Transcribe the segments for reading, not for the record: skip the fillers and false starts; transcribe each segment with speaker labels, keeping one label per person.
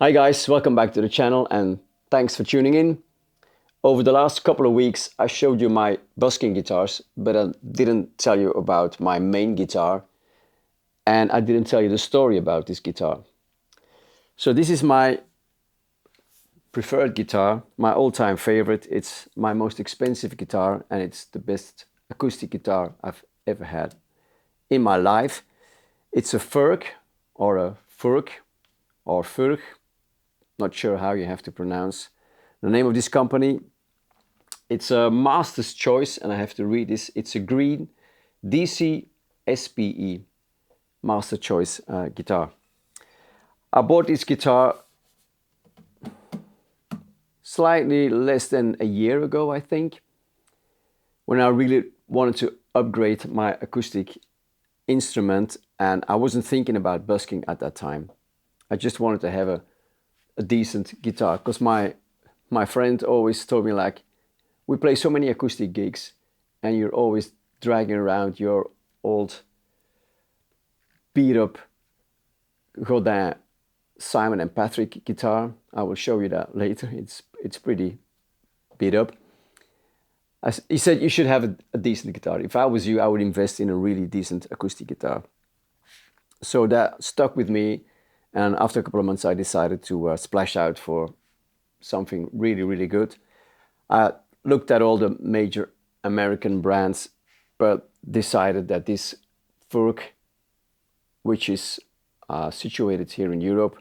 Speaker 1: Hi guys, welcome back to the channel and thanks for tuning in. Over the last couple of weeks I showed you my busking guitars, but I didn't tell you about my main guitar and I didn't tell you the story about this guitar. So this is my preferred guitar, my all-time favorite. It's my most expensive guitar and it's the best acoustic guitar I've ever had in my life. It's a Furch or a Furch or Furch. Not sure how you have to pronounce the name of this company. It's a master's choice, and I have to read this. It's a Green Dc-SPE master choice guitar. I bought this guitar slightly less than a year ago, I think, when I really wanted to upgrade my acoustic instrument, and I wasn't thinking about busking at that time. I just wanted to have a decent guitar, because my friend always told me, like, we play so many acoustic gigs and you're always dragging around your old beat up Godin Simon and Patrick guitar. I will show you that later. It's pretty beat up. He said you should have a decent guitar. If I was you, I would invest in a really decent acoustic guitar. So that stuck with me. And after a couple of months, I decided to splash out for something really, really good. I looked at all the major American brands, but decided that this Furch, which is situated here in Europe,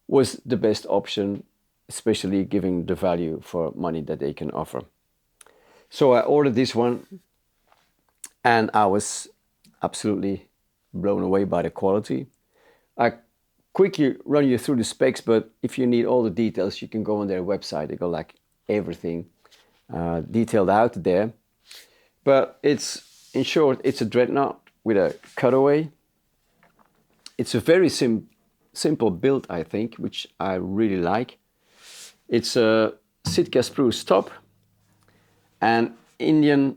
Speaker 1: was the best option, especially given the value for money that they can offer. So I ordered this one, and I was absolutely blown away by the quality. I quickly run you through the specs, but if you need all the details, you can go on their website. They got like everything detailed out there. But it's, in short, it's a dreadnought with a cutaway. It's a very simple build, I think, which I really like. It's a Sitka spruce top and Indian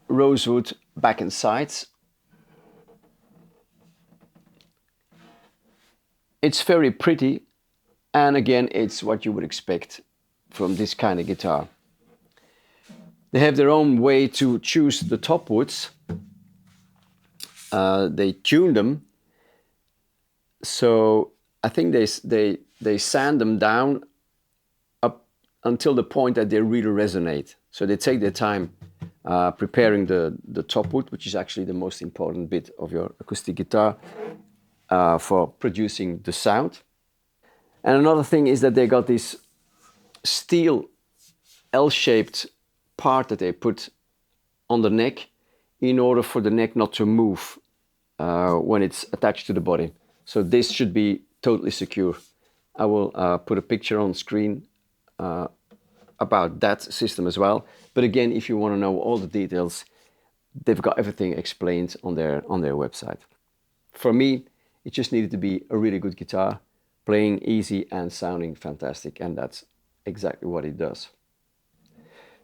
Speaker 1: rosewood back and sides. It's very pretty, and again, it's what you would expect from this kind of guitar. They have their own way to choose the top woods. They tune them, so I think they sand them down up until the point that they really resonate. So they take their time preparing the top wood, which is actually the most important bit of your acoustic guitar, for producing the sound. And another thing is that they got this steel L-shaped part that they put on the neck in order for the neck not to move when it's attached to the body. So this should be totally secure. I will put a picture on screen about that system as well. But again, if you want to know all the details, they've got everything explained on their website. For me, it just needed to be a really good guitar, playing easy and sounding fantastic, and that's exactly what it does.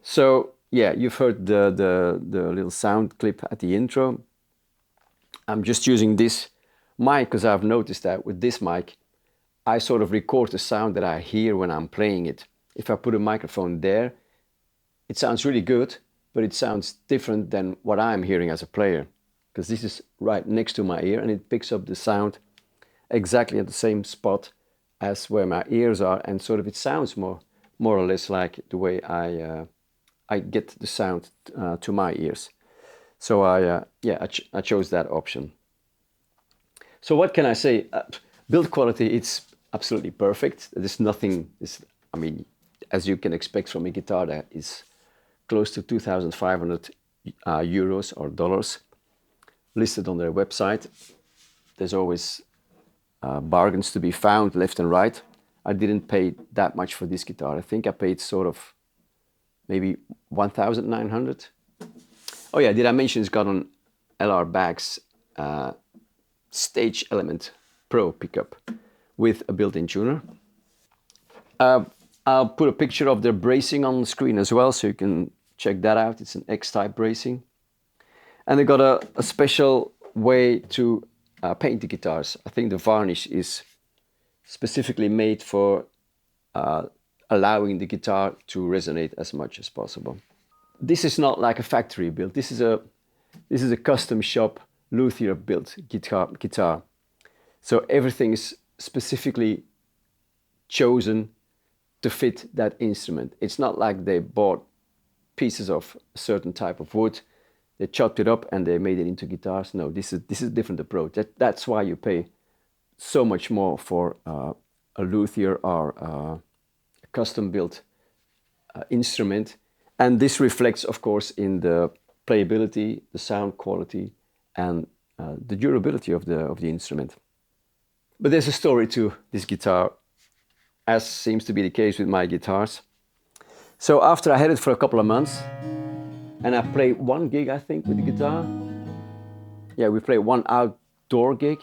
Speaker 1: So yeah, you've heard the little sound clip at the intro. I'm just using this mic because I've noticed that with this mic, I sort of record the sound that I hear when I'm playing it. If I put a microphone there, it sounds really good, but it sounds different than what I'm hearing as a player, because this is right next to my ear and it picks up the sound exactly at the same spot as where my ears are, and sort of it sounds more or less like the way I get the sound to my ears. So I chose that option. So what can I say? Build quality, it's absolutely perfect. There's nothing, I mean, as you can expect from a guitar that is close to 2,500 euros or dollars, listed on their website. There's always bargains to be found left and right. I didn't pay that much for this guitar. I think I paid sort of maybe 1,900. Oh yeah, did I mention it's got an LR Baggs Stage Element Pro pickup with a built-in tuner. I'll put a picture of their bracing on the screen as well, so you can check that out. It's an X-type bracing. And they got a special way to paint the guitars. I think the varnish is specifically made for allowing the guitar to resonate as much as possible. This is not like a factory built. This is a custom shop luthier built guitar. So everything is specifically chosen to fit that instrument. It's not like they bought pieces of a certain type of wood, they chopped it up and they made it into guitars. No, this is a different approach. That's why you pay so much more for a luthier or a custom built instrument. And this reflects, of course, in the playability, the sound quality, and the durability of the instrument. But there's a story to this guitar, as seems to be the case with my guitars. So after I had it for a couple of months, and I played one gig, I think, with the guitar. Yeah, we played one outdoor gig.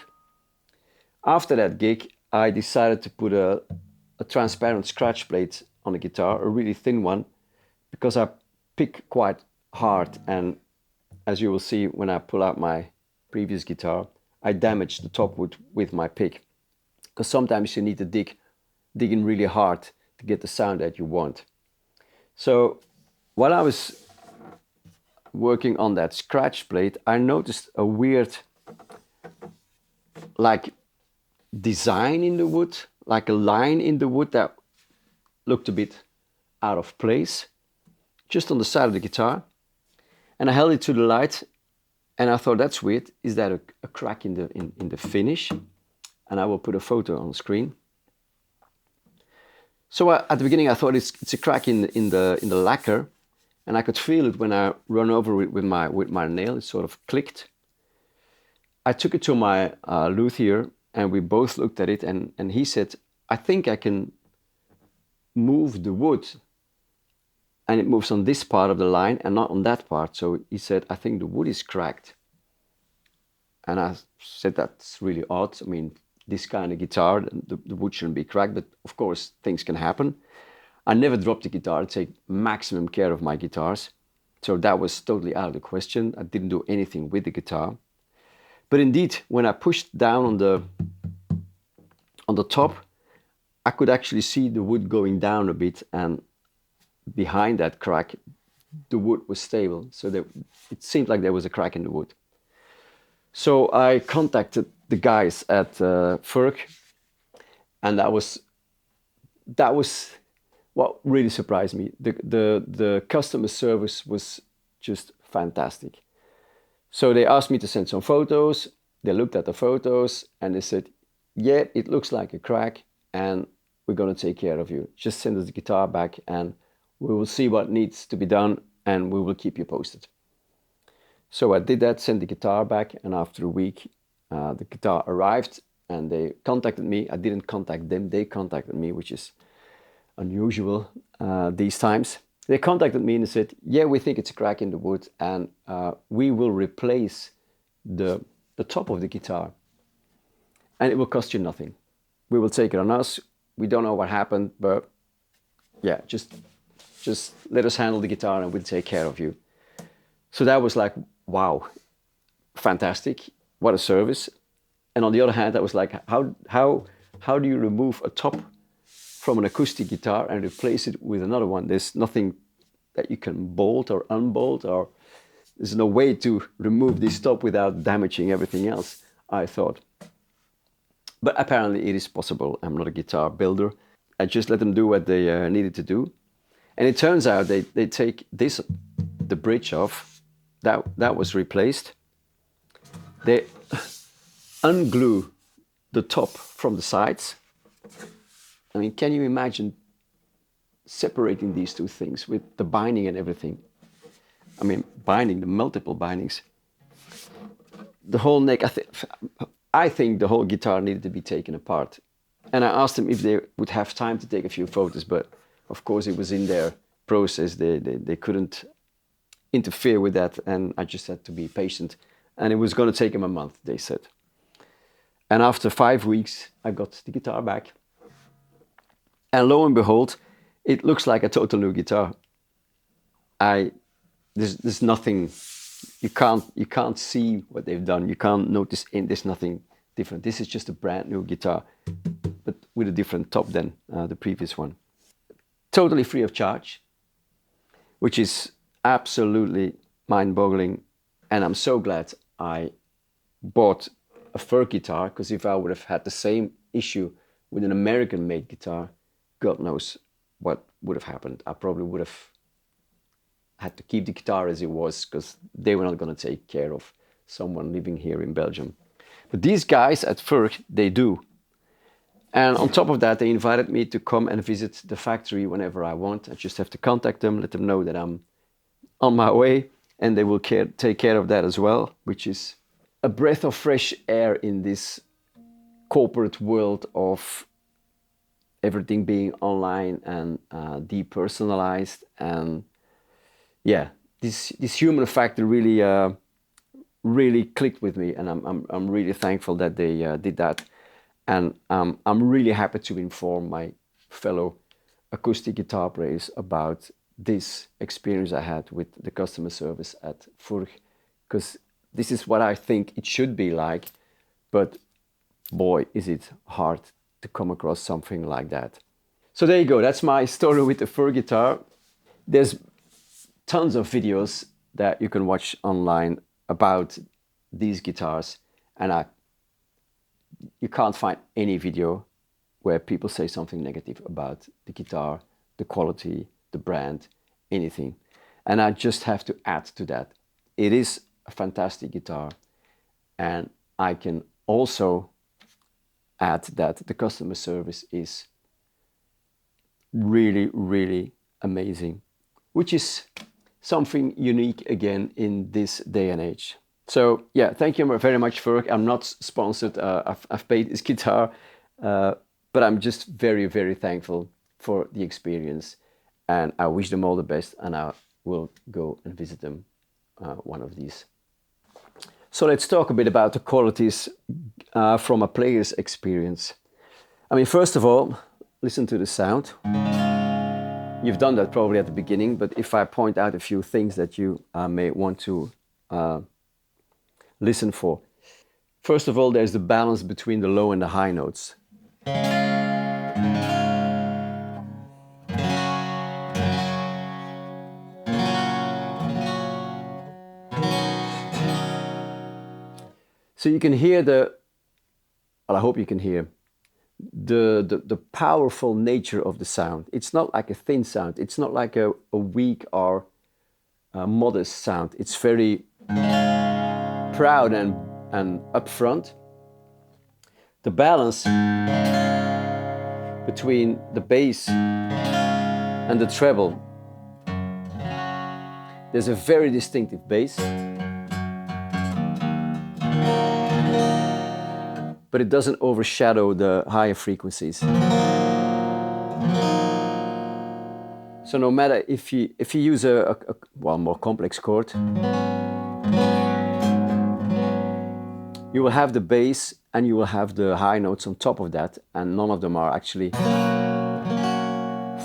Speaker 1: After that gig, I decided to put a transparent scratch plate on the guitar, a really thin one, because I pick quite hard. And as you will see when I pull out my previous guitar, I damaged the top wood with my pick. Because sometimes you need to dig in really hard to get the sound that you want. So while I was working on that scratch plate, I noticed a weird like design in the wood, like a line in the wood that looked a bit out of place, just on the side of the guitar. And I held it to the light and I thought, that's weird. Is that a crack in the finish? And I will put a photo on the screen. So at the beginning I thought it's a crack in the lacquer, and I could feel it when I run over it with my nail. It sort of clicked. I took it to my luthier and we both looked at it, and he said, I think I can move the wood, and it moves on this part of the line and not on that part. So he said, I think the wood is cracked. And I said, that's really odd. I mean, this kind of guitar, the wood shouldn't be cracked, but of course things can happen. I never dropped the guitar. I take maximum care of my guitars. So that was totally out of the question. I didn't do anything with the guitar. But indeed, when I pushed down on the top, I could actually see the wood going down a bit, and behind that crack, the wood was stable. So it seemed like there was a crack in the wood. So I contacted the guys at Furch, and that was what really surprised me. The customer service was just fantastic. So they asked me to send some photos. They looked at the photos and they said, yeah, it looks like a crack and we're going to take care of you. Just send us the guitar back and we will see what needs to be done and we will keep you posted. So I did that, sent the guitar back, and after a week, the guitar arrived and they contacted me. I didn't contact them, they contacted me, which is unusual these times. They contacted me and they said, yeah, we think it's a crack in the wood and we will replace the top of the guitar and it will cost you nothing. We will take it on us. We don't know what happened, but yeah, just let us handle the guitar and we'll take care of you. So that was like, wow, fantastic. What a service. And on the other hand, I was like, how do you remove a top from an acoustic guitar and replace it with another one? There's nothing that you can bolt or unbolt, or there's no way to remove this top without damaging everything else, I thought. But apparently it is possible. I'm not a guitar builder. I just let them do what they needed to do. And it turns out they take the bridge off, that was replaced. They unglue the top from the sides. I mean, can you imagine separating these two things with the binding and everything? I mean, binding, the multiple bindings. The whole neck, I think the whole guitar needed to be taken apart. And I asked them if they would have time to take a few photos, but of course it was in their process. They couldn't interfere with that, and I just had to be patient. And it was going to take them a month, they said. And after 5 weeks, I got the guitar back. And lo and behold, it looks like a total new guitar. There's nothing, you can't see what they've done. You can't notice, there's nothing different. This is just a brand new guitar. But with a different top than the previous one. Totally free of charge, which is absolutely mind-boggling. And I'm so glad I bought a Furch guitar, because if I would have had the same issue with an American-made guitar, God knows what would have happened. I probably would have had to keep the guitar as it was, because they were not going to take care of someone living here in Belgium. But these guys at Furch, they do. And on top of that, they invited me to come and visit the factory whenever I want. I just have to contact them, let them know that I'm on my way, and they will take care of that as well, which is a breath of fresh air in this corporate world of everything being online and depersonalized. And yeah, this human factor really clicked with me, and I'm really thankful that they did that. And I'm really happy to inform my fellow acoustic guitar players about this experience I had with the customer service at Furch, because this is what I think it should be like, but boy, is it hard to come across something like that. So there you go, that's my story with the Furch guitar. There's tons of videos that you can watch online about these guitars, and you can't find any video where people say something negative about the guitar, the quality, the brand, anything. And I just have to add to that. It is a fantastic guitar, and I can also add that the customer service is really, really amazing, which is something unique again in this day and age. So yeah, thank you very much, Furch. I'm not sponsored. I've paid this guitar, but I'm just very, very thankful for the experience, and I wish them all the best, and I will go and visit them one of these. So let's talk a bit about the qualities from a player's experience. I mean, first of all, listen to the sound. You've done that probably at the beginning, but if I point out a few things that you may want to listen for. First of all, there's the balance between the low and the high notes. So you can hear well, I hope you can hear the powerful nature of the sound. It's not like a thin sound. It's not like a weak or modest sound. It's very proud and upfront. The balance between the bass and the treble. There's a very distinctive bass, but it doesn't overshadow the higher frequencies. So no matter if you use a more complex chord, you will have the bass and you will have the high notes on top of that, and none of them are actually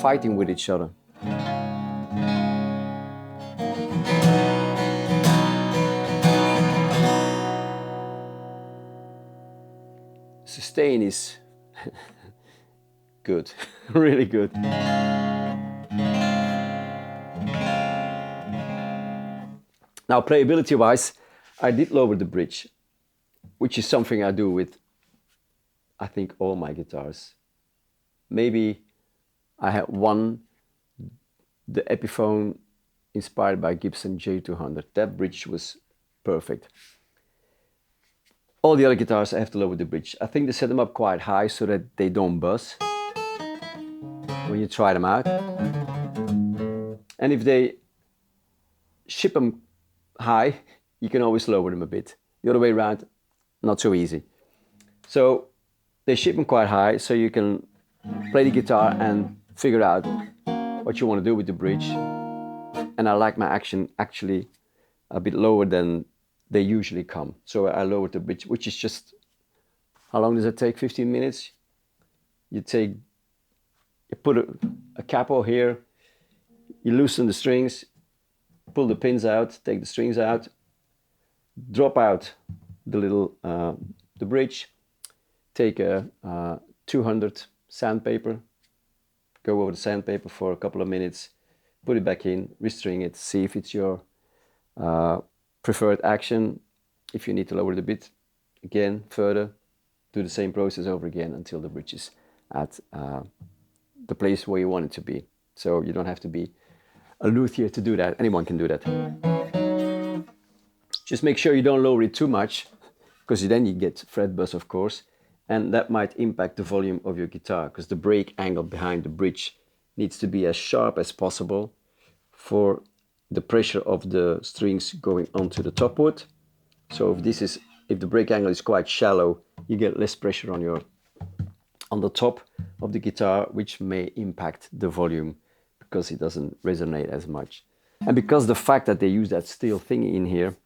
Speaker 1: fighting with each other. Sustain is good, really good. Now, playability-wise, I did lower the bridge, which is something I do with, I think, all my guitars. Maybe I had one, the Epiphone inspired by Gibson J200. That bridge was perfect. All the other guitars I have to lower the bridge. I think they set them up quite high so that they don't buzz when you try them out. And if they ship them high, you can always lower them a bit. The other way around, not so easy. So they ship them quite high, so you can play the guitar and figure out what you want to do with the bridge. And I like my action actually a bit lower than they usually come. So I lowered the bridge, which is just, how long does it take? 15 minutes? You put a capo here, you loosen the strings, pull the pins out, take the strings out, drop out the little the bridge, take a 200 sandpaper, go over the sandpaper for a couple of minutes, put it back in, restring it, see if it's your preferred action. If you need to lower it a bit, again, further, do the same process over again until the bridge is at the place where you want it to be. So you don't have to be a luthier to do that. Anyone can do that. Just make sure you don't lower it too much, because then you get fret buzz, of course, and that might impact the volume of your guitar, because the break angle behind the bridge needs to be as sharp as possible for the pressure of the strings going onto the top wood. So if the break angle is quite shallow, you get less pressure on the top of the guitar, which may impact the volume because it doesn't resonate as much. And because the fact that they use that steel thing in here,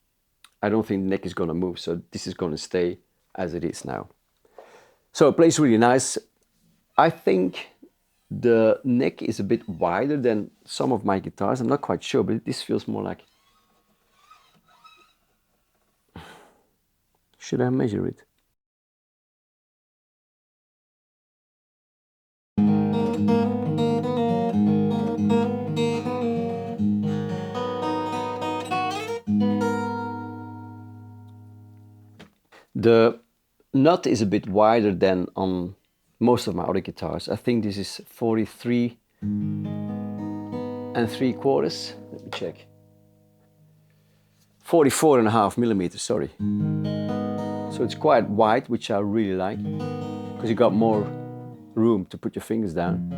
Speaker 1: I don't think the neck is going to move, so this is going to stay as it is now. So it plays really nice. I think the neck is a bit wider than some of my guitars. I'm not quite sure, but this feels more like... Should I measure it? The nut is a bit wider than on most of my other guitars. I think this is 43 3/4. Let me check. 44.5 millimeters, sorry. So it's quite wide, which I really like, because you got more room to put your fingers down.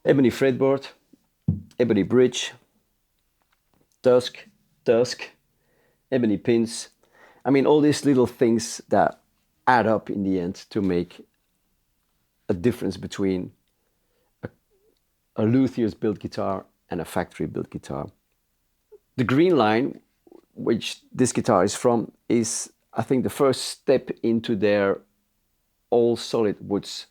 Speaker 1: Ebony fretboard, ebony bridge, tusk, ebony pins. I mean, all these little things that add up in the end to make a difference between a luthier's built guitar and a factory built guitar. The green line, which this guitar is from, is, I think, the first step into their all solid woods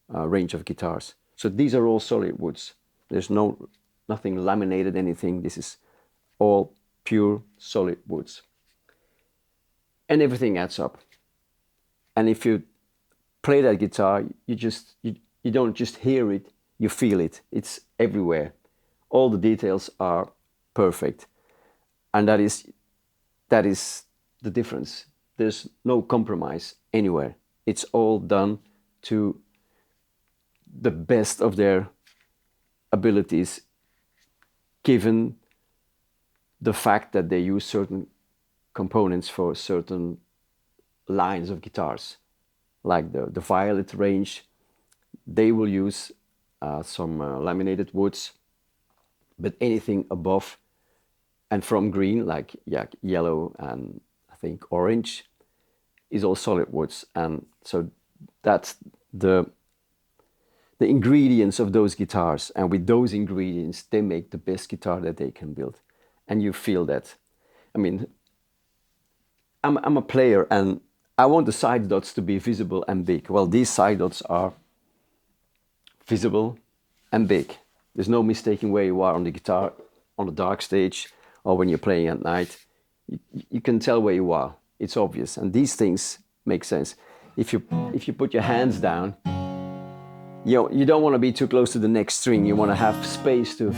Speaker 1: range of guitars. So these are all solid woods. There's nothing laminated, anything. This is all pure solid woods. And everything adds up. And if you play that guitar, you don't just hear it, you feel it. It's everywhere. All the details are perfect. And that is the difference. There's no compromise anywhere. It's all done to the best of their abilities, given the fact that they use certain components for certain lines of guitars. Like the violet range, they will use some laminated woods, but anything above and from green, like yellow and I think orange, is all solid woods. And so that's the ingredients of those guitars. And with those ingredients, they make the best guitar that they can build. And you feel that. I mean, I'm a player and I want the side dots to be visible and big. Well, these side dots are visible and big. There's no mistaking where you are on the guitar, on the dark stage, or when you're playing at night. You can tell where you are. It's obvious. And these things make sense. If you put your hands down, you don't want to be too close to the next string. You want to have space to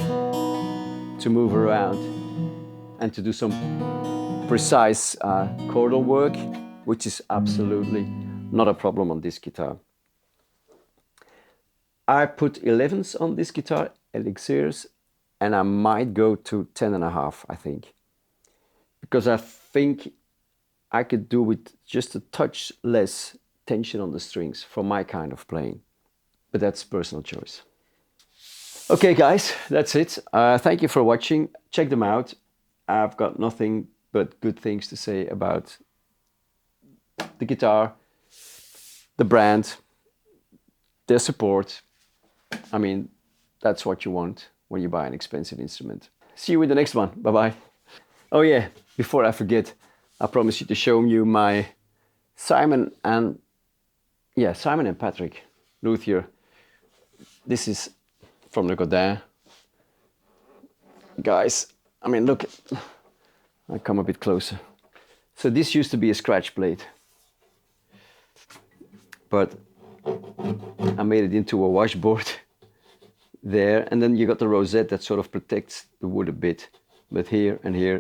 Speaker 1: move around and to do some precise chordal work, which is absolutely not a problem on this guitar. I put 11s on this guitar, elixirs, and I might go to 10.5, I think. Because I think I could do with just a touch less tension on the strings for my kind of playing. But that's personal choice. Okay guys, that's it. Thank you for watching. Check them out. I've got nothing but good things to say about the guitar, the brand, their support. I mean, that's what you want when you buy an expensive instrument. See you in the next one. Bye-bye. Oh yeah, before I forget, I promised you to show you my Simon and Patrick luthier. This is from the Godin. Guys, I mean, look, I come a bit closer. So this used to be a scratch plate. but I made it into a washboard there, and then you got the rosette that sort of protects the wood a bit, but here and here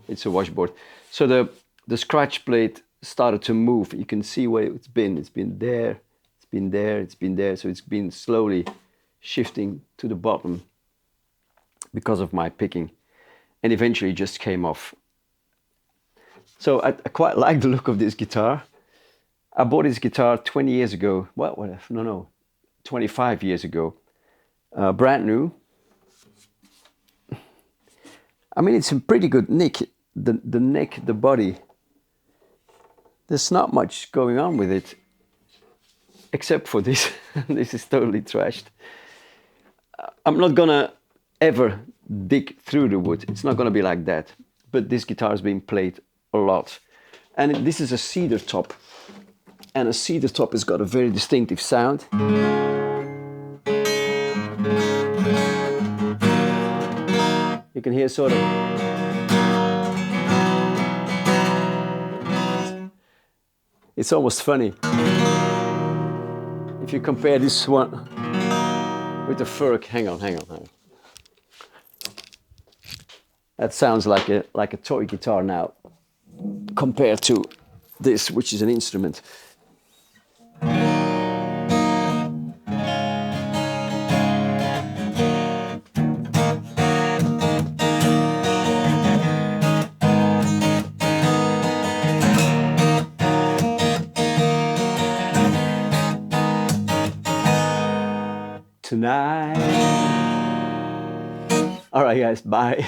Speaker 1: it's a washboard. So the scratch plate started to move. You can see where it's been there, it's been there, it's been there, so it's been slowly shifting to the bottom because of my picking, and eventually it just came off. So I quite like the look of this guitar. I bought this guitar 20 years ago. Well, no, 25 years ago. Brand new. I mean, it's in pretty good nick. The neck, the body. There's not much going on with it, except for this. This is totally trashed. I'm not gonna ever dig through the wood. It's not gonna be like that. But this guitar is being played a lot. And this is a cedar top. And a cedar top has got a very distinctive sound. You can hear sort of... It's almost funny. If you compare this one with the Furch, hang on. That sounds like a toy guitar now, compared to this, which is an instrument. Tonight. All right, guys, bye.